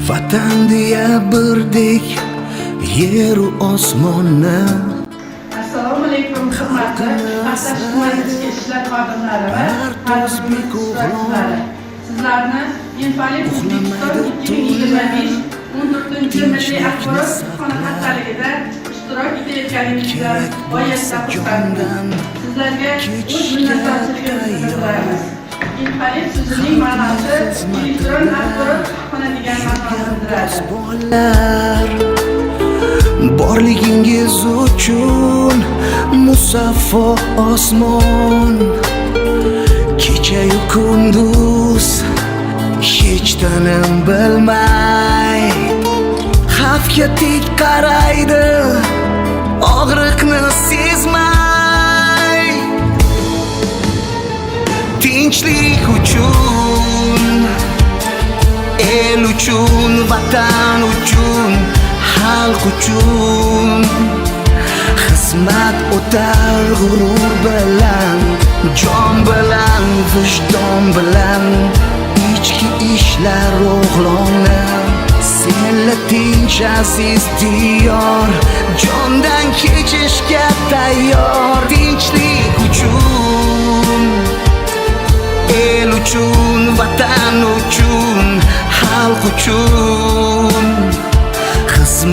Vatan deya birdek yeru osmonni. Assalomu alaykum hurmatli Qashqadaryo tumani ichki ishlar xodimlari va harbiy xizmatchilari. Sizlarni Infolib O'zbekiston 2025 14-milliy axborot kutubxona haftaligida ishtirok etayotganingizdan g'oyatda xursandman. Sizlarga o'z minnatdorchiligimizni bildiramiz. Infolib so'zining ma'nosi elektron axborot kutubxona degan ma'noni bildiradi. Borligingiz uchun musaffo osmon, kecha-yu kunduz hech tinim bilmay xavfga tik qaraydi, og'riqni sezmay. Tinchlik uchun, el uchun, vatan uchun, xalq uchun xizmat o'tar g'urur bilan, jon bilan, vijdon bilan, ichki ishlar o'g'loni. Senla tinch aziz diyor, jondan kechishga tayyor. Tinchlik uchun, el uchun, vatan uchun, xalq uchun